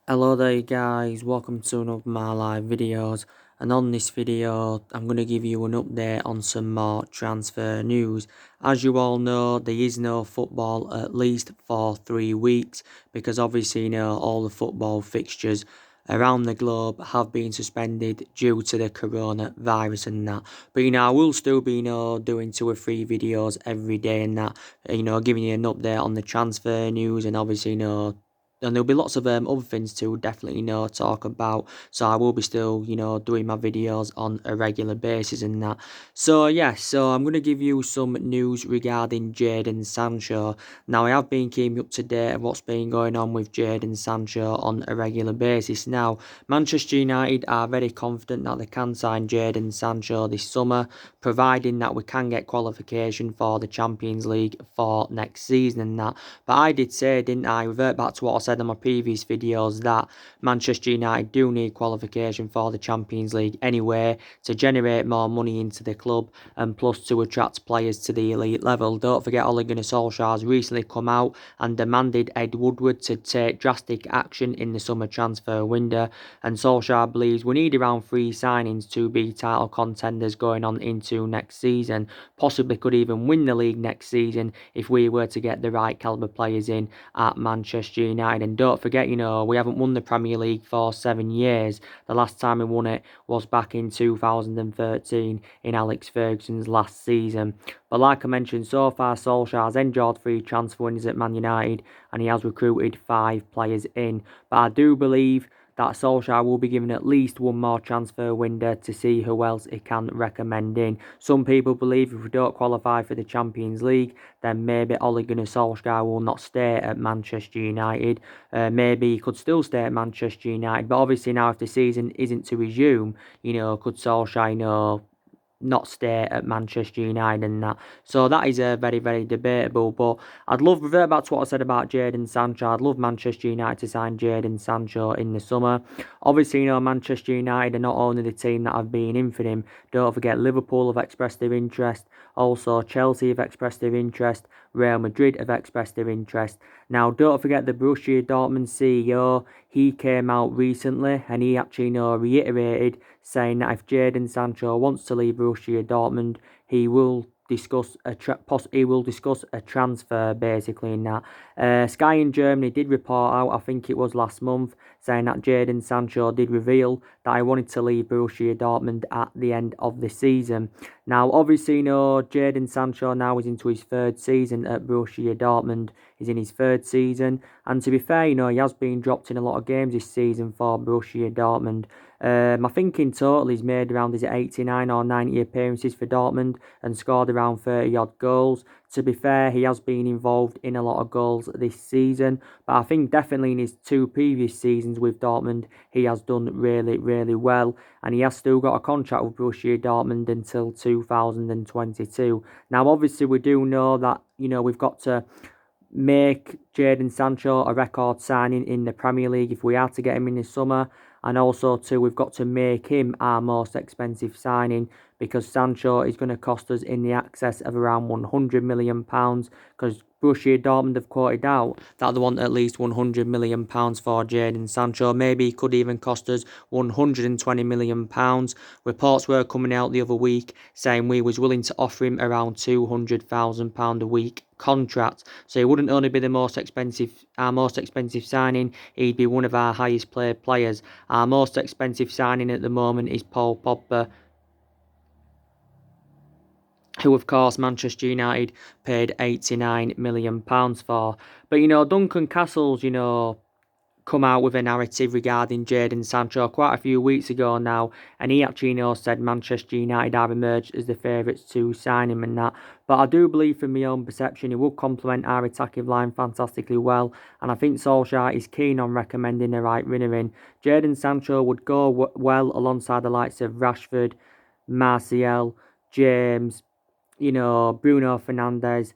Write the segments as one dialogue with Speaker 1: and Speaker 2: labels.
Speaker 1: Hello there guys, welcome to another of my live videos, and on this video I'm going to give you an update on some more transfer news. As you all know, there is no football at least for 3 weeks because obviously all the football fixtures around the globe have been suspended due to the coronavirus and that. But I will still be doing 2 or 3 videos every day and that, giving you an update on the transfer news and obviously and there'll be lots of other things to definitely talk about. So I will be still doing my videos on a regular basis and that. So yeah, so I'm gonna give you some news regarding Jadon Sancho. Now I have been keeping up to date of what's been going on with Jadon Sancho on a regular basis. Now Manchester United are very confident that they can sign Jadon Sancho this summer, providing that we can get qualification for the Champions League for next season and that. But I did say, didn't I, revert back to what I said in my previous videos, that Manchester United do need qualification for the Champions League anyway to generate more money into the club and plus to attract players to the elite level. Don't forget, Ole Gunnar Solskjaer has recently come out and demanded Ed Woodward to take drastic action in the summer transfer window, and Solskjaer believes we need around 3 signings to be title contenders going on into next season. Possibly could even win the league next season if we were to get the right calibre players in at Manchester United. And don't forget, we haven't won the Premier League for 7 years. The last time we won it was back in 2013 in Alex Ferguson's last season. But like I mentioned, so far Solskjaer has enjoyed 3 transfer windows at Man United and he has recruited 5 players in. But I do believe that Solskjaer will be given at least one more transfer window to see who else he can recommend in. Some people believe if we don't qualify for the Champions League, then maybe Ole Gunnar Solskjaer will not stay at Manchester United. Maybe he could still stay at Manchester United, but obviously now if the season isn't to resume, could Solskjaer, not stay at Manchester United and that. So that is very, very debatable. But I'd love, revert back to what I said about Jadon Sancho, I'd love Manchester United to sign Jadon Sancho in the summer. Obviously, Manchester United are not only the team that have been in for him. Don't forget, Liverpool have expressed their interest. Also, Chelsea have expressed their interest. Real Madrid have expressed their interest. Now, don't forget the Borussia Dortmund CEO. He came out recently and he actually reiterated saying that if Jadon Sancho wants to leave Borussia Dortmund, he will discuss a transfer basically in that. Sky in Germany did report out, I think it was last month, saying that Jadon Sancho did reveal that he wanted to leave Borussia Dortmund at the end of the season. Now, obviously, Jadon Sancho now is into his 3rd season at Borussia Dortmund. He's in his 3rd season, and to be fair, he has been dropped in a lot of games this season for Borussia Dortmund. I think in total he's made around 89 or 90 appearances for Dortmund and scored around 30 odd goals. To be fair, he has been involved in a lot of goals this season, but I think definitely in his 2 previous seasons with Dortmund, he has done really, really well, and he has still got a contract with Borussia Dortmund until 2022. Now, obviously, we do know that, we've got to make Jadon Sancho a record signing in the Premier League if we are to get him in the summer. And also, too, we've got to make him our most expensive signing because Sancho is going to cost us in the excess of around £100 million because Borussia Dortmund have quoted out that they want at least £100 million for Jadon Sancho. Maybe he could even cost us £120 million. Reports were coming out the other week saying we was willing to offer him around £200,000 a week contract. So he wouldn't only be our most expensive signing, he'd be one of our highest paid players. Our most expensive signing at the moment is Paul Pogba, who of course Manchester United paid £89 million for. But Duncan Castle's come out with a narrative regarding Jadon Sancho quite a few weeks ago now, and he actually said Manchester United have emerged as the favourites to sign him and that. But I do believe from my own perception he will complement our attacking line fantastically well, and I think Solskjaer is keen on recommending the right winner in. Jadon Sancho would go well alongside the likes of Rashford, Martial, James, Bruno Fernandes.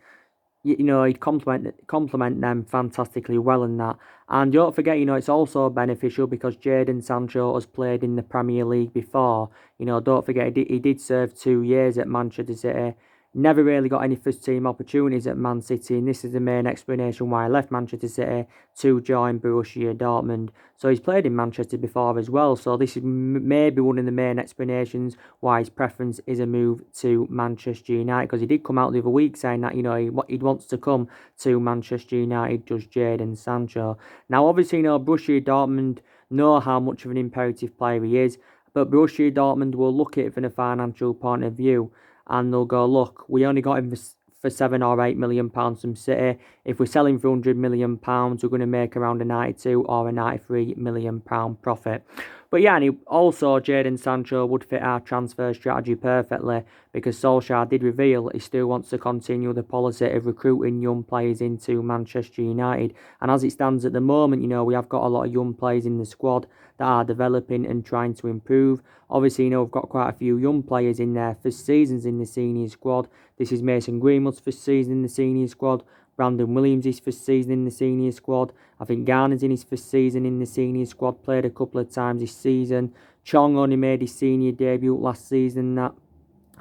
Speaker 1: He'd complement them fantastically well in that. And don't forget, it's also beneficial because Jadon Sancho has played in the Premier League before. Don't forget, he did serve 2 years at Manchester City. Never really got any first team opportunities at Man City, and this is the main explanation why I left Manchester City to join Borussia Dortmund. So he's played in Manchester before as well, so this is maybe one of the main explanations why his preference is a move to Manchester United, because he did come out the other week saying that, he wants to come to Manchester United, does Jadon Sancho. Now, obviously, Borussia Dortmund know how much of an imperative player he is, but Borussia Dortmund will look at it from a financial point of view, and they'll go, look, we only got him for £7 or £8 million from City. If we sell him for £100 million, we're going to make around a £92 or a £93 million profit. But yeah, and also Jadon Sancho would fit our transfer strategy perfectly, because Solskjaer did reveal he still wants to continue the policy of recruiting young players into Manchester United. And as it stands at the moment, we have got a lot of young players in the squad that are developing and trying to improve. Obviously, we've got quite a few young players in there for seasons in the senior squad. This is Mason Greenwood's first season in the senior squad. Brandon Williams' his first season in the senior squad. I think Garner's in his first season in the senior squad, played a couple of times this season. Chong only made his senior debut last season.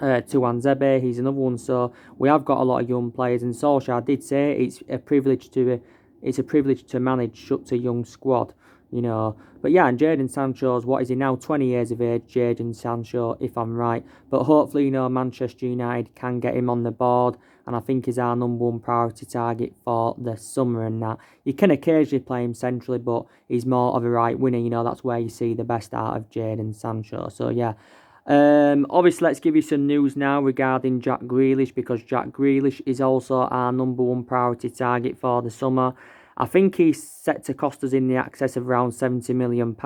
Speaker 1: Tuanzebe, he's another one. So we have got a lot of young players, and Solskjaer did say it's a privilege to manage such a young squad. But yeah, and Jadon Sancho's, what is he now, 20 years of age, Jadon Sancho, if I'm right. But hopefully, Manchester United can get him on the board, and I think he's our number one priority target for the summer and that. You can occasionally play him centrally, but he's more of a right winger, that's where you see the best out of Jadon Sancho. So yeah. Obviously, let's give you some news now regarding Jack Grealish, because Jack Grealish is also our number one priority target for the summer. I think he's set to cost us in the excess of around £70 million,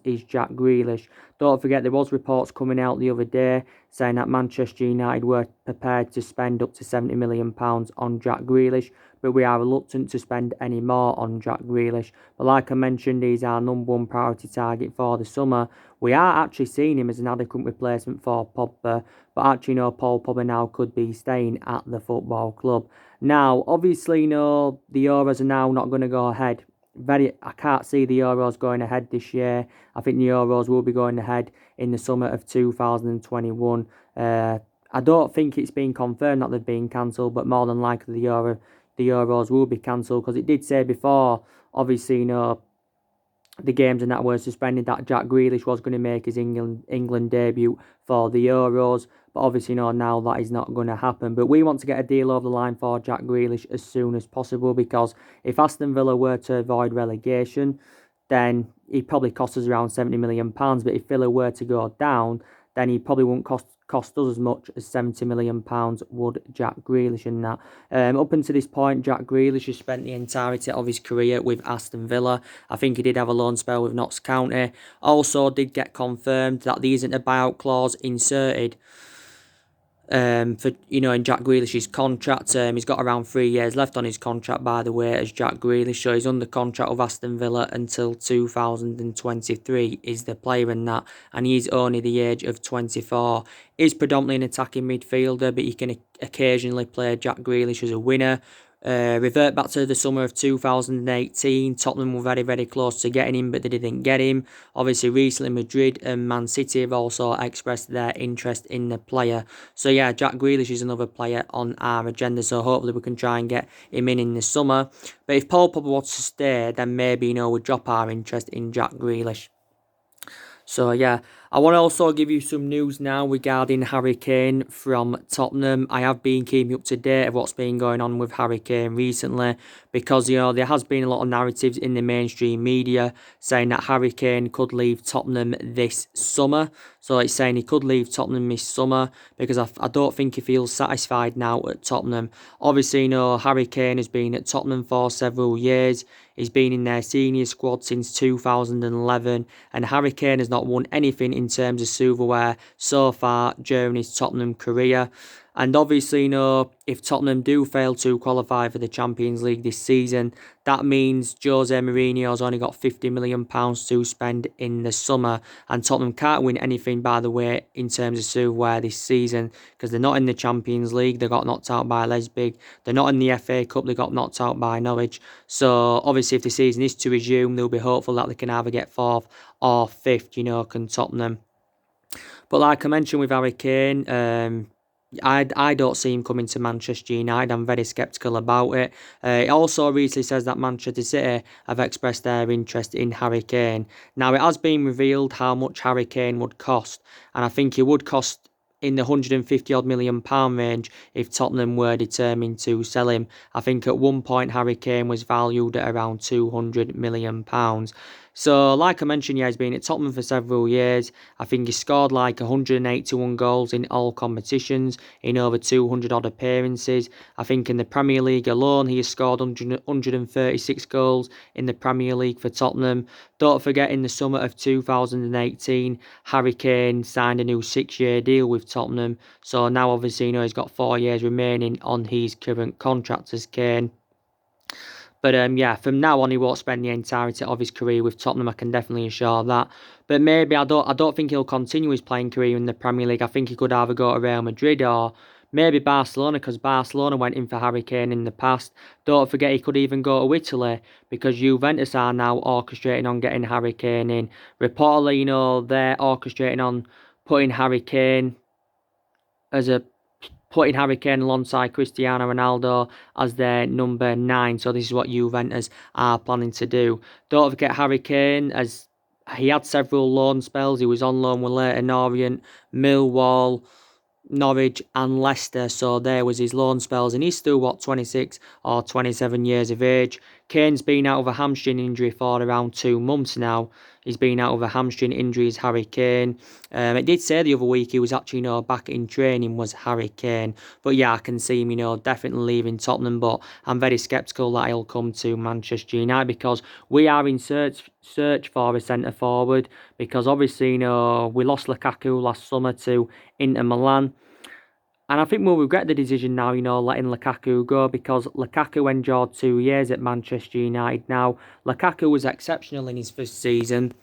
Speaker 1: is Jack Grealish. Don't forget, there was reports coming out the other day saying that Manchester United were prepared to spend up to £70 million on Jack Grealish, but we are reluctant to spend any more on Jack Grealish. But like I mentioned, he's our number one priority target for the summer. We are actually seeing him as an adequate replacement for Pogba, but actually, Paul Pogba now could be staying at the football club. Now, obviously, the Euros are now not going to go ahead. I can't see the Euros going ahead this year. I think the Euros will be going ahead in the summer of 2021. I don't think it's been confirmed that they've been cancelled, but more than likely the Euros will be cancelled, because it did say before, obviously, the games and that were suspended, that Jack Grealish was going to make his England debut for the Euros. But obviously, now that is not going to happen. But we want to get a deal over the line for Jack Grealish as soon as possible, because if Aston Villa were to avoid relegation, then he'd probably cost us around £70 million. But if Villa were to go down, then he probably wouldn't cost us as much as £70 million would Jack Grealish and that. Up until this point, Jack Grealish has spent the entirety of his career with Aston Villa. I think he did have a loan spell with Notts County. Also did get confirmed that there isn't a buyout clause inserted for in Jack Grealish's contract. He's got around 3 years left on his contract, by the way, as Jack Grealish. So he's under contract with Aston Villa until 2023 is the player in that, and he's only the age of 24. He's predominantly an attacking midfielder, but he can occasionally play Jack Grealish as a winner. Revert back to the summer of 2018. Tottenham were very, very close to getting him, but they didn't get him. Obviously, recently Madrid and Man City have also expressed their interest in the player. So yeah, Jack Grealish is another player on our agenda, so hopefully we can try and get him in the summer. But if Paul Pogba wants to stay, then maybe, we'll drop our interest in Jack Grealish. So yeah, I want to also give you some news now regarding Harry Kane from Tottenham. I have been keeping up to date of what's been going on with Harry Kane recently, because there has been a lot of narratives in the mainstream media saying that Harry Kane could leave Tottenham this summer. So it's saying he could leave Tottenham this summer, because I don't think he feels satisfied now at Tottenham. Obviously, Harry Kane has been at Tottenham for several years. He's been in their senior squad since 2011, and Harry Kane has not won anything in terms of silverware so far during his Tottenham career. And obviously, if Tottenham do fail to qualify for the Champions League this season, that means Jose Mourinho's only got £50 million to spend in the summer. And Tottenham can't win anything, by the way, in terms of silverware this season, because they're not in the Champions League. They got knocked out by Leipzig. They're not in the FA Cup. They got knocked out by Norwich. So obviously, if the season is to resume, they'll be hopeful that they can either get fourth or fifth, can Tottenham. But like I mentioned with Harry Kane, I don't see him coming to Manchester United. I'm very sceptical about it. It also recently says that Manchester City have expressed their interest in Harry Kane. Now, it has been revealed how much Harry Kane would cost, and I think it would cost in the 150 odd million pound range if Tottenham were determined to sell him. I think at one point Harry Kane was valued at around 200 million pounds. So, like I mentioned, yeah, he's been at Tottenham for several years. I think he scored like 181 goals in all competitions, in over 200 odd appearances. I think in the Premier League alone, he has scored 136 goals in the Premier League for Tottenham. Don't forget, in the summer of 2018, Harry Kane signed a new 6-year deal with Tottenham. So now, obviously, he's got 4 years remaining on his current contract as Kane. But yeah, from now on, he won't spend the entirety of his career with Tottenham. I can definitely assure that. But maybe I don't think he'll continue his playing career in the Premier League. I think he could either go to Real Madrid or maybe Barcelona, because Barcelona went in for Harry Kane in the past. Don't forget, he could even go to Italy, because Juventus are now orchestrating on getting Harry Kane in. Reportedly, they're orchestrating on putting Harry Kane as a putting Harry Kane alongside Cristiano Ronaldo as their number 9. So this is what Juventus are planning to do. Don't forget, Harry Kane, as he had several loan spells. He was on loan with Leyton Orient, Millwall, Norwich and Leicester, so there was his loan spells, and he's still, 26 or 27 years of age. Kane's been out of a hamstring injury for around 2 months now. He's been out of a hamstring injury, is Harry Kane. It did say the other week he was actually, back in training, was Harry Kane. But yeah, I can see him, definitely leaving Tottenham, but I'm very sceptical that he'll come to Manchester United, because we are in search for a centre forward, because obviously, we lost Lukaku last summer to Inter Milan. And I think we'll regret the decision now, letting Lukaku go, because Lukaku endured 2 years at Manchester United. Now, Lukaku was exceptional in his first season,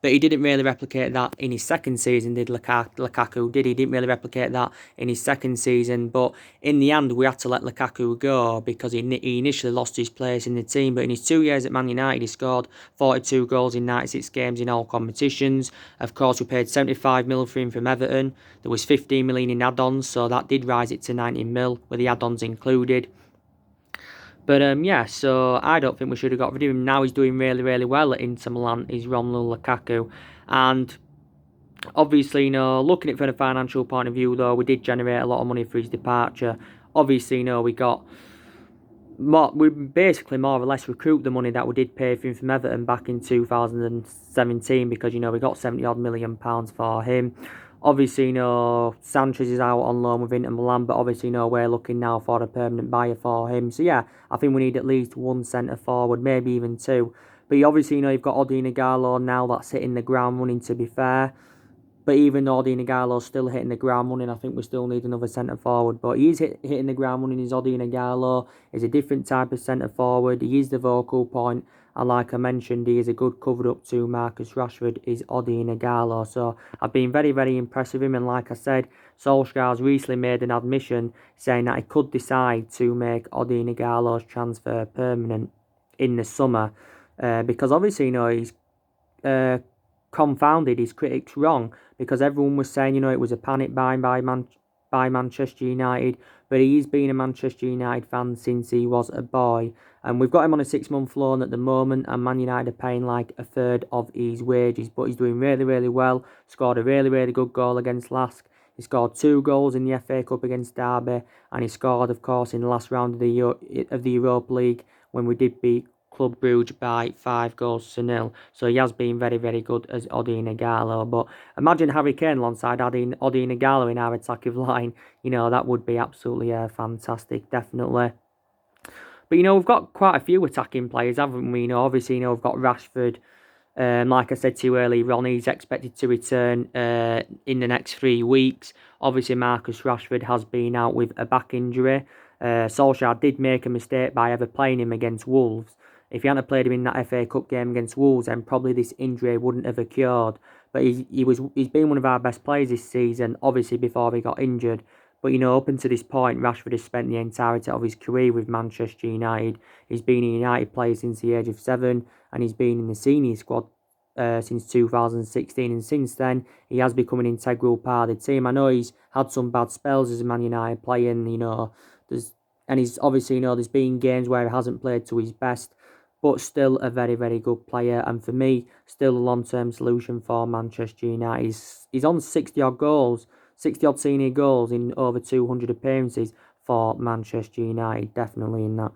Speaker 1: but he didn't really replicate that in his second season, did Lukaku? Did he? Didn't really replicate that in his second season. But in the end, we had to let Lukaku go, because he initially lost his place in the team. But in his 2 years at Man United, he scored 42 goals in 96 games in all competitions. Of course, we paid 75 million for him from Everton. There was 15 million in add-ons, so that did rise it to 90 mil with the add-ons included. But yeah, so I don't think we should have got rid of him. Now he's doing really, really well at Inter Milan, is Romelu Lukaku. And obviously, looking at it from a financial point of view, though, we did generate a lot of money for his departure. Obviously, we got we basically more or less recoup the money that we did pay for him from Everton back in 2017, because, we got 70 odd million pounds for him. Obviously, Sanchez is out on loan with Inter Milan, but obviously, we're looking now for a permanent buyer for him. So yeah, I think we need at least one centre forward, maybe even two. But obviously, you've got Odion Ighalo now that's hitting the ground running, to be fair. But even though Odion Ighalo's still hitting the ground running, I think we still need another centre forward. But he's hitting the ground running. Is Odion Ighalo. He's a different type of centre forward. He is the vocal point. And like I mentioned, he is a good cover up to Marcus Rashford, is Odion Ighalo. So I've been very, very impressed with him. And like I said, Solskjaer's recently made an admission saying that he could decide to make Odion Ighalo's transfer permanent in the summer. Because obviously, he's confounded his critics wrong, because everyone was saying, it was a panic buying by Manchester United, but he's been a Manchester United fan since he was a boy, and we've got him on a 6-month loan at the moment, and Man United are paying like a third of his wages, but he's doing really, really well. Scored a really, really good goal against Lask. He scored 2 goals in the FA Cup against Derby, and he scored, of course, in the last round of the Europa League when we did beat Club Brugge by 5-0. So he has been very, very good as Odion Ighalo. But imagine Harry Kane alongside Odion Ighalo in our attacking line. That would be absolutely fantastic, definitely. But, we've got quite a few attacking players, haven't we? Obviously, we've got Rashford. Like I said to you earlier, Ronnie's expected to return in the next 3 weeks. Obviously, Marcus Rashford has been out with a back injury. Solskjaer did make a mistake by ever playing him against Wolves. If he hadn't played him in that FA Cup game against Wolves, then probably this injury wouldn't have occurred. But he's been one of our best players this season, obviously before he got injured. But, up until this point, Rashford has spent the entirety of his career with Manchester United. He's been a United player since the age of 7, and he's been in the senior squad since 2016, and since then he has become an integral part of the team. I know he's had some bad spells as a Man United player, and he's obviously, there's been games where he hasn't played to his best, but still a very, very good player. And for me, still a long-term solution for Manchester United. He's on 60 odd goals, 60 odd senior goals in over 200 appearances for Manchester United, definitely in that.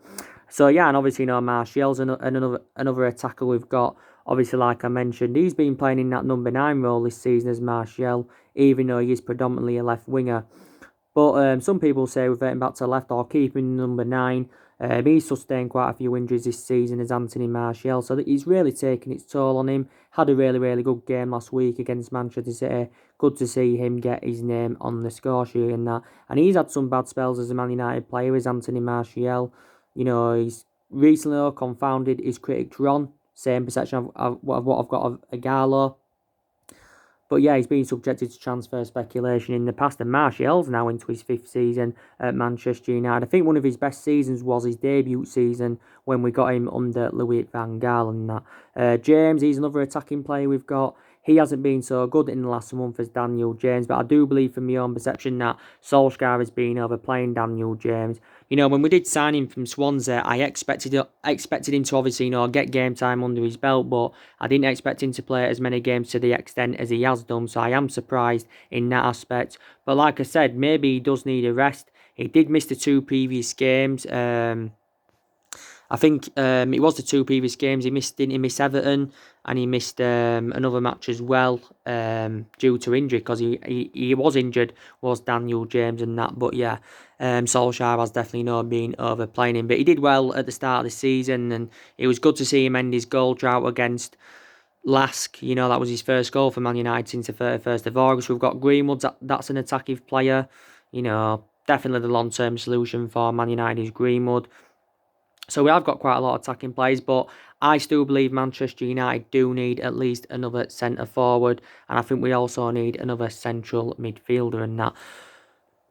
Speaker 1: So yeah, and obviously, Martial's another attacker we've got. Obviously, like I mentioned, he's been playing in that number 9 role this season as Martial, even though he is predominantly a left winger. But some people say reverting back to left or keeping number 9. He's sustained quite a few injuries this season as Anthony Martial, so that he's really taken its toll on him. Had a really, really good game last week against Manchester City. Good to see him get his name on the score sheet and that. And he's had some bad spells as a Man United player, as Anthony Martial. He's recently confounded his critics Ron. Same perception of what I've got of Igalo. But yeah, he's been subjected to transfer speculation in the past, and Martial's now into his 5th season at Manchester United. I think one of his best seasons was his debut season when we got him under Louis van Gaal and that. James, he's another attacking player we've got. He hasn't been so good in the last month as Daniel James, but I do believe from my own perception that Solskjaer has been overplaying Daniel James. When we did sign him from Swansea, I expected him to obviously, get game time under his belt, but I didn't expect him to play as many games to the extent as he has done, so I am surprised in that aspect. But like I said, maybe he does need a rest. He did miss the 2 previous games. I think it was the 2 previous games. Didn't he miss Everton, and he missed another match as well due to injury, because he was injured, was Daniel James and that. But yeah, Solskjaer has definitely not been overplaying him. But he did well at the start of the season, and it was good to see him end his goal drought against Lask. That was his first goal for Man United since the 31st of August. We've got Greenwood, that's an attacking player. Definitely the long-term solution for Man United is Greenwood. So we have got quite a lot of attacking players, but I still believe Manchester United do need at least another centre forward, and I think we also need another central midfielder and that.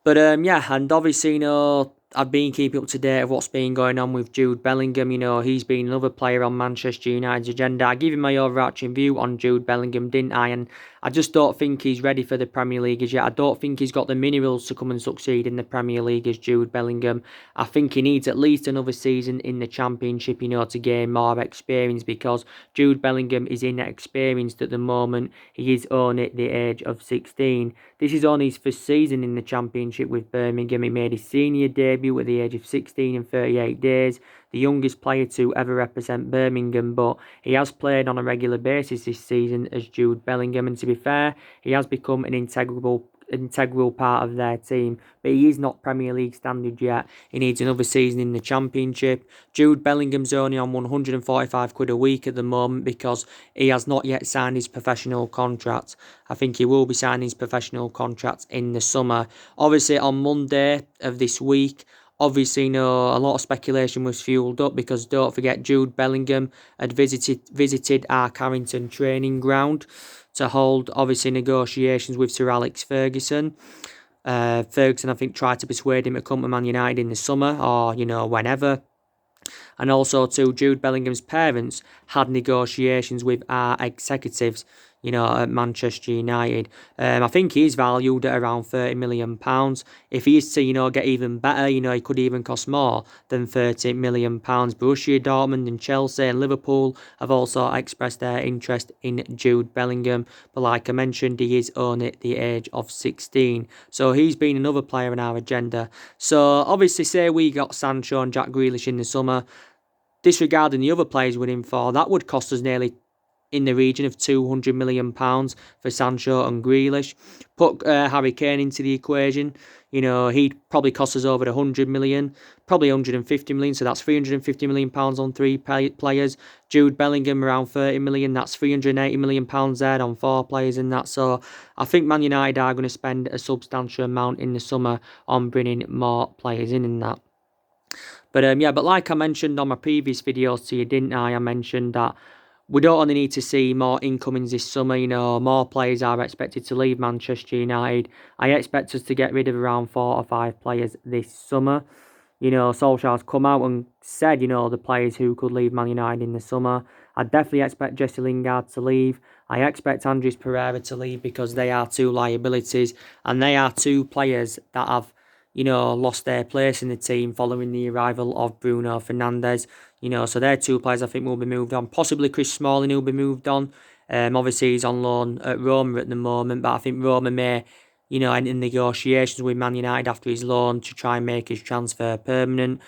Speaker 1: But yeah, and obviously, I've been keeping up to date of what's been going on with Jude Bellingham. He's been another player on Manchester United's agenda. I gave him my overarching view on Jude Bellingham, didn't I? And I just don't think he's ready for the Premier League as yet. I don't think he's got the minerals to come and succeed in the Premier League as Jude Bellingham. I think he needs at least another season in the Championship, to gain more experience, because Jude Bellingham is inexperienced at the moment. He is only at the age of 16. This is only his first season in the Championship with Birmingham. He made his senior debut at the age of 16 and 38 days, the youngest player to ever represent Birmingham, but he has played on a regular basis this season as Jude Bellingham, and to be fair, he has become an integral part of their team, but he is not Premier League standard yet. He needs another season in the Championship. Jude Bellingham's only on £145 a week at the moment because he has not yet signed his professional contract. I think he will be signing his professional contract in the summer. Obviously, on Monday of this week, a lot of speculation was fueled up because don't forget Jude Bellingham had visited our Carrington training ground to hold obviously negotiations with Sir Alex Ferguson. Ferguson, I think, tried to persuade him to come to Man United in the summer or, whenever. And also, too, Jude Bellingham's parents had negotiations with our executives, at Manchester United. I think he's valued at around £30 million. If he is to, get even better, he could even cost more than £30 million. Borussia Dortmund and Chelsea and Liverpool have also expressed their interest in Jude Bellingham. But like I mentioned, he is only at the age of 16. So he's been another player on our agenda. So obviously, say we got Sancho and Jack Grealish in the summer, disregarding the other players we're in for, that would cost us nearly in the region of £200 million for Sancho and Grealish. Put Harry Kane into the equation, he'd probably cost us over £100 million, probably £150 million, so that's £350 million on 3 players. Jude Bellingham around £30 million, that's £380 million there on 4 players and that. So I think Man United are going to spend a substantial amount in the summer on bringing more players in and that. But like I mentioned on my previous videos to you, didn't I? I mentioned that we don't only need to see more incomings this summer, more players are expected to leave Manchester United. I expect us to get rid of around 4 or 5 players this summer. Solskjaer's come out and said, the players who could leave Man United in the summer. I definitely expect Jesse Lingard to leave. I expect Andres Pereira to leave because they are two liabilities and they are two players that have, lost their place in the team following the arrival of Bruno Fernandes. So they're two players I think will be moved on. Possibly Chris Smalling will be moved on. Obviously he's on loan at Roma at the moment, but I think Roma may, end in negotiations with Man United after his loan to try and make his transfer permanent.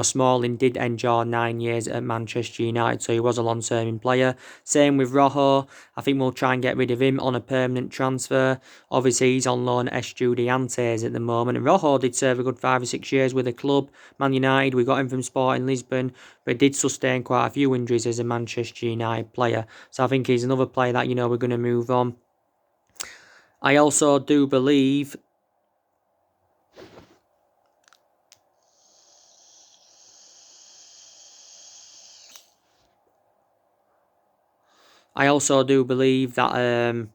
Speaker 1: Smalling did endure 9 years at Manchester United, so he was a long-term player. Same with Rojo. I think we'll try and get rid of him on a permanent transfer. Obviously, he's on loan at Estudiantes at the moment. And Rojo did serve a good 5 or 6 years with the club, Man United. We got him from Sporting Lisbon, but did sustain quite a few injuries as a Manchester United player. So I think he's another player that, we're going to move on. I also do believe that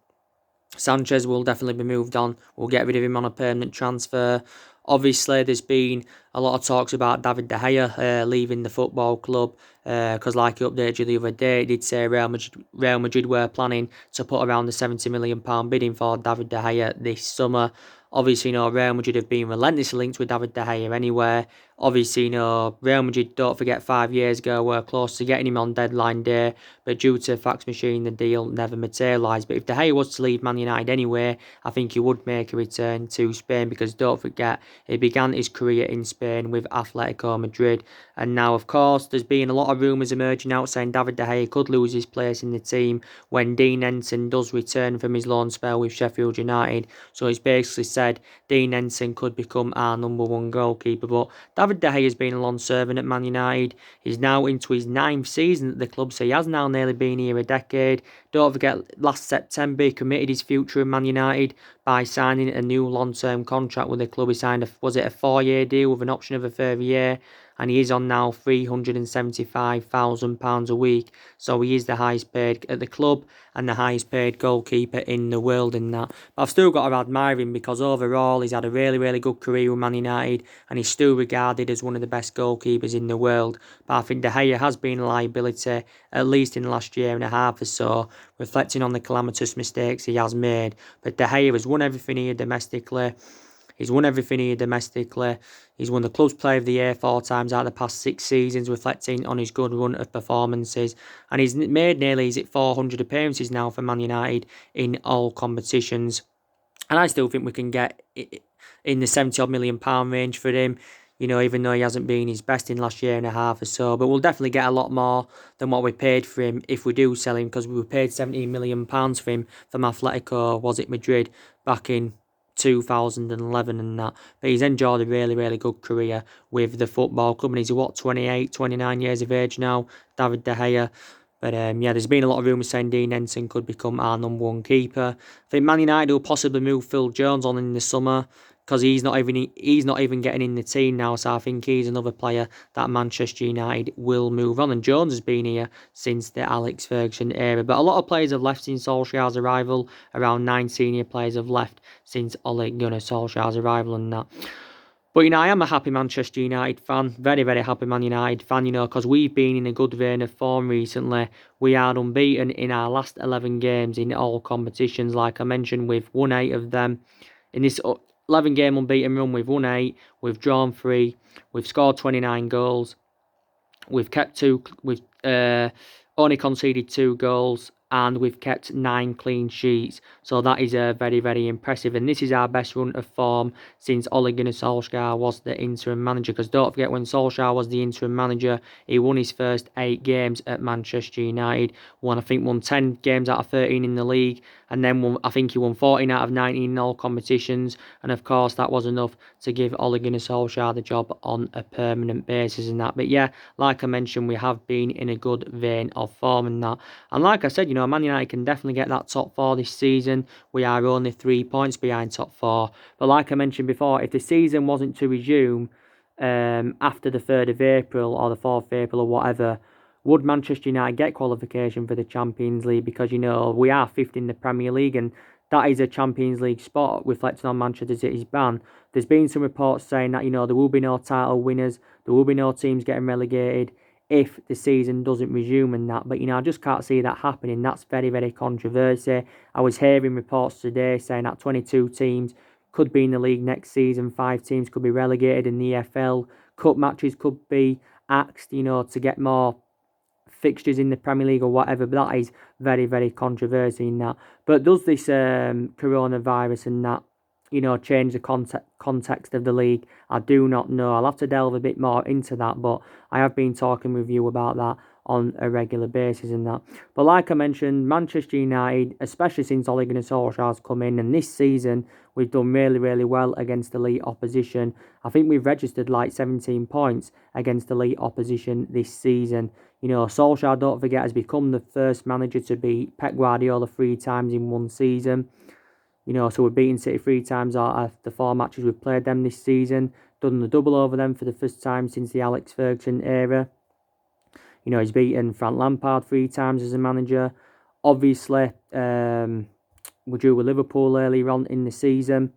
Speaker 1: Sanchez will definitely be moved on. We'll get rid of him on a permanent transfer. Obviously, there's been a lot of talks about David De Gea leaving the football club because, like he updated you the other day, it did say Real Madrid were planning to put around the £70 million bidding for David De Gea this summer. Obviously, Real Madrid have been relentlessly linked with David De Gea anywhere. Obviously, Real Madrid, don't forget, 5 years ago were close to getting him on deadline day, but due to fax machine, the deal never materialised. But if De Gea was to leave Man United anyway, I think he would make a return to Spain because don't forget, he began his career in Spain with Atletico Madrid. And now, of course, there's been a lot of rumours emerging out saying David De Gea could lose his place in the team when Dean Henson does return from his loan spell with Sheffield United. So it's basically said Dean Henson could become our number one goalkeeper. But David De Gea has been a long servant at Man United. He's now into his 9th season at the club, so he has now nearly been here a decade. Don't forget, last September he committed his future in Man United by signing a new long-term contract with the club. He signed a 4-year deal with an option of a further year, and he is on now £375,000 a week. So he is the highest paid at the club and the highest paid goalkeeper in the world in that. But I've still got to admire him because overall he's had a really, really good career with Man United and he's still regarded as one of the best goalkeepers in the world. But I think De Gea has been a liability, at least in the last year and a half or so, reflecting on the calamitous mistakes he has made. But De Gea has won everything here domestically. He's won everything here domestically. He's won the club's player of the year 4 times out of the past 6 seasons, reflecting on his good run of performances. And he's made nearly 400 appearances now for Man United in all competitions. And I still think we can get in the £70 million range for him, even though he hasn't been his best in last year and a half or so. But we'll definitely get a lot more than what we paid for him if we do sell him, because we were paid £17 million for him from Atletico, was it Madrid, back in 2011 and that. But he's enjoyed a really, really good career with the football club. And he's, 28, 29 years of age now, David De Gea. But there's been a lot of rumours saying Dean Henson could become our number one keeper. I think Man United will possibly move Phil Jones on in the summer because he's not even getting in the team now. So I think he's another player that Manchester United will move on. And Jones has been here since the Alex Ferguson era. But a lot of players have left since Solskjaer's arrival. Around 9 senior players have left since Ole Gunnar Solskjaer's arrival and that. But, I am a happy Manchester United fan. Very, very happy Man United fan, because we've been in a good vein of form recently. We are unbeaten in our last 11 games in all competitions. Like I mentioned, we've won 8 of them. In this 11-game unbeaten run, we've won 8. We've drawn 3. We've scored 29 goals. We've kept 2. We've only conceded 2 goals. And we've kept 9 clean sheets. So that is very, very impressive. And this is our best run of form since Ole Gunnar Solskjaer was the interim manager. Because don't forget, when Solskjaer was the interim manager, he won his first 8 games at Manchester United. Won 10 games out of 13 in the league. And then he won 14 out of 19 in all competitions. And of course, that was enough to give Ole Gunnar Solskjaer the job on a permanent basis and that. But yeah, like I mentioned, we have been in a good vein of form and that. And like I said, Man United can definitely get that top 4 this season. We are only 3 points behind top 4. But like I mentioned before, if the season wasn't to resume after the 3rd of April or the 4th of April or whatever, would Manchester United get qualification for the Champions League? Because, we are 5th in the Premier League and that is a Champions League spot, reflecting on Manchester City's ban. There's been some reports saying that, there will be no title winners, there will be no teams getting relegated if the season doesn't resume and that. But, I just can't see that happening. That's very, very controversial. I was hearing reports today saying that 22 teams could be in the league next season. 5 teams could be relegated in the EFL. Cup matches could be axed, to get more fixtures in the Premier League or whatever. But that is very, very controversial in that. But does this coronavirus and that, change the context of the league? I do not know. I'll have to delve a bit more into that, but I have been talking with you about that on a regular basis and that. But like I mentioned, Manchester United, especially since Ole Gunnar Solskjaer's come in, and this season we've done really, really well against elite opposition. I think we've registered like 17 points against elite opposition this season. Solskjaer, don't forget, has become the first manager to beat Pep Guardiola 3 times in one season. So we've beaten City 3 times out of the 4 matches we've played them this season. Done the double over them for the first time since the Alex Ferguson era. He's beaten Frank Lampard 3 times as a manager. Obviously, we drew with Liverpool earlier on in the season.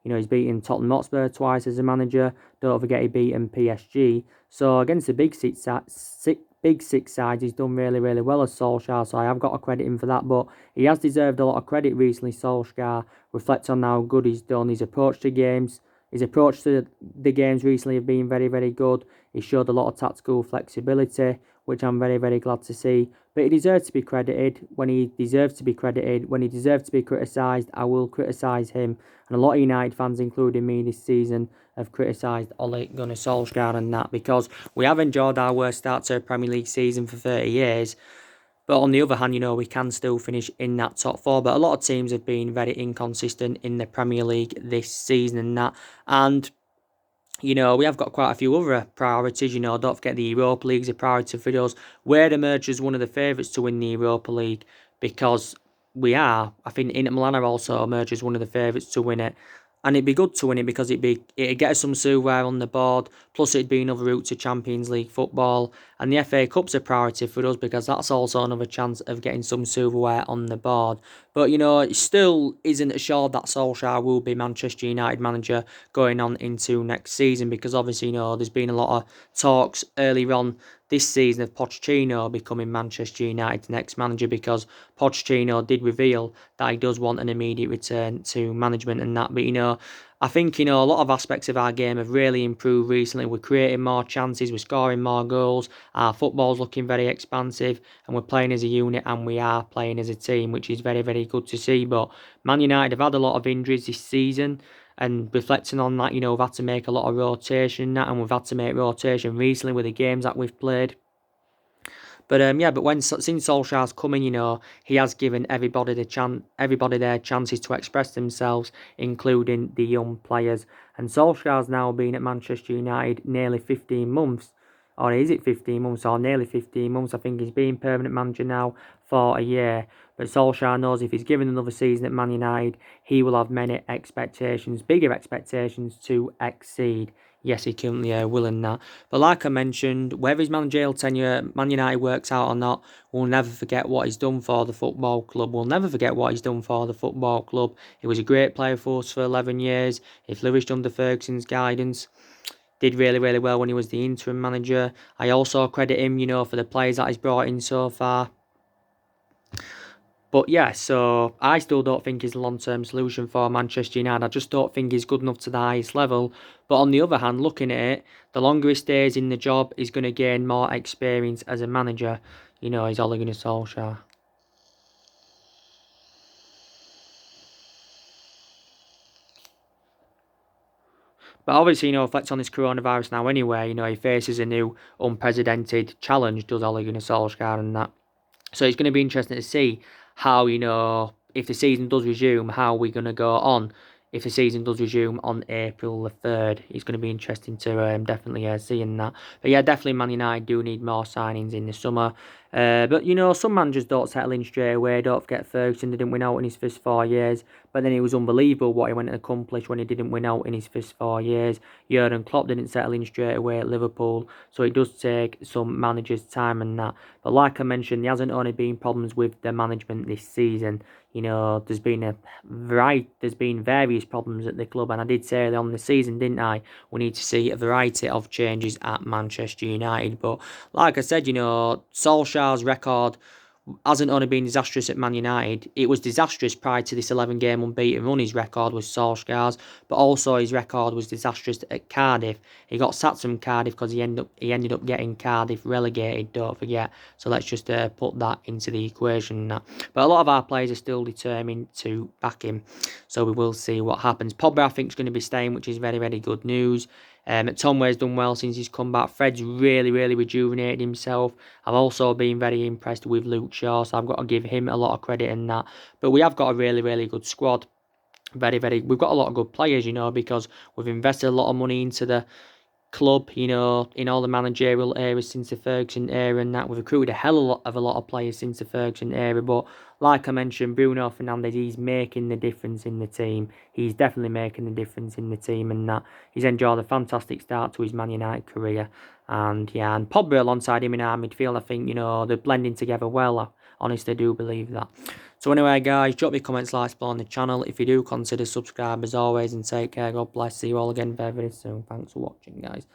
Speaker 1: He's beaten Tottenham Hotspur twice as a manager. Don't forget he beaten PSG. So against the big six sides, he's done really, really well as Solskjaer. So I have got to credit him for that. But he has deserved a lot of credit recently, Solskjaer. Reflect on how good he's done. His approach to the games recently have been very, very good. He showed a lot of tactical flexibility, which I'm very, very glad to see. But he deserves to be credited when he deserves to be credited. When he deserves to be criticised, I will criticise him. And a lot of United fans, including me this season, have criticised Ole Gunnar Solskjaer and that, because we have enjoyed our worst start to a Premier League season for 30 years. But on the other hand, we can still finish in that top 4. But a lot of teams have been very inconsistent in the Premier League this season and that. And we have got quite a few other priorities. Don't forget the Europa League's a priority for us. We're emerged as one of the favourites to win the Europa League because we are. I think Inter Milan are also emerged as one of the favourites to win it. And it'd be good to win it because it'd get us some silverware on the board. Plus, it'd be another route to Champions League football. And the FA Cup's a priority for us because that's also another chance of getting some silverware on the board. But, it still isn't assured that Solskjaer will be Manchester United manager going on into next season because obviously, there's been a lot of talks earlier on this season of Pochettino becoming Manchester United's next manager because Pochettino did reveal that he does want an immediate return to management and that. But, I think, a lot of aspects of our game have really improved recently. We're creating more chances, we're scoring more goals, our football's looking very expansive, and we're playing as a unit and we are playing as a team, which is very, very good to see. But Man United have had a lot of injuries this season, and reflecting on that, we've had to make a lot of rotation and we've had to make rotation recently with the games that we've played. But since Solskjaer's coming, he has given everybody their chances to express themselves, including the young players. And Solskjaer's now been at Manchester United nearly 15 months. Or is it 15 months or nearly 15 months? I think he's been permanent manager now for a year. But Solskjaer knows if he's given another season at Man United, he will have many expectations, bigger expectations to exceed. Yes, he currently will in that. But like I mentioned, whether his managerial tenure at Man United works out or not, we'll never forget what he's done for the football club. He was a great player for us for 11 years. He flourished under Ferguson's guidance. Did really, really well when he was the interim manager. I also credit him, for the players that he's brought in so far. But yeah, so I still don't think he's a long-term solution for Manchester United. I just don't think he's good enough to the highest level. But on the other hand, looking at it, the longer he stays in the job, he's going to gain more experience as a manager. He's Ole Gunnar Solskjaer. But obviously, reflect on this coronavirus now anyway. He faces a new unprecedented challenge, does Ole Gunnar Solskjaer and that. So it's going to be interesting to see how, if the season does resume, how we're going to go on. If the season does resume on April the 3rd, it's going to be interesting to definitely seeing that. But yeah, definitely Man United do need more signings in the summer. But, some managers don't settle in straight away. Don't forget Ferguson didn't win out in his first 4 years. But then it was unbelievable what he went and accomplished when he didn't win out in his first 4 years. Jurgen Klopp didn't settle in straight away at Liverpool. So it does take some managers' time and that. But like I mentioned, there hasn't only been problems with the management this season. You know, there's been various problems at the club, and I did say early on the season, didn't I? We need to see a variety of changes at Manchester United. But like I said, you know, Solskjaer's record hasn't only been disastrous at Man United, it was disastrous prior to this 11-game unbeaten run. His record was Solskjaer's, but also his record was disastrous at Cardiff. He got sacked from Cardiff because he ended up getting Cardiff relegated, don't forget. So let's just put that into the equation. But a lot of our players are still determined to back him, so we will see what happens. Pogba, I think, is going to be staying, which is very, very good news. Tomway's done well since he's come back. Fred's really, really rejuvenated himself. I've also been very impressed with Luke Shaw, so I've got to give him a lot of credit in that. But we have got a really, really good squad. We've got a lot of good players, you know, because we've invested a lot of money into the club, you know, in all the managerial areas since the Ferguson era, and that we've recruited a lot of players since the Ferguson era. But like I mentioned, Bruno Fernandes, he's making the difference in the team. He's definitely making the difference in the team, and that he's enjoyed a fantastic start to his Man United career. And yeah, and Pogba alongside him in our midfield, I think, you know, they're blending together well. I honestly do believe that. So anyway, guys, drop your comments, likes below on the channel. If you do, consider subscribe as always, and take care. God bless. See you all again very, very soon. Thanks for watching, guys.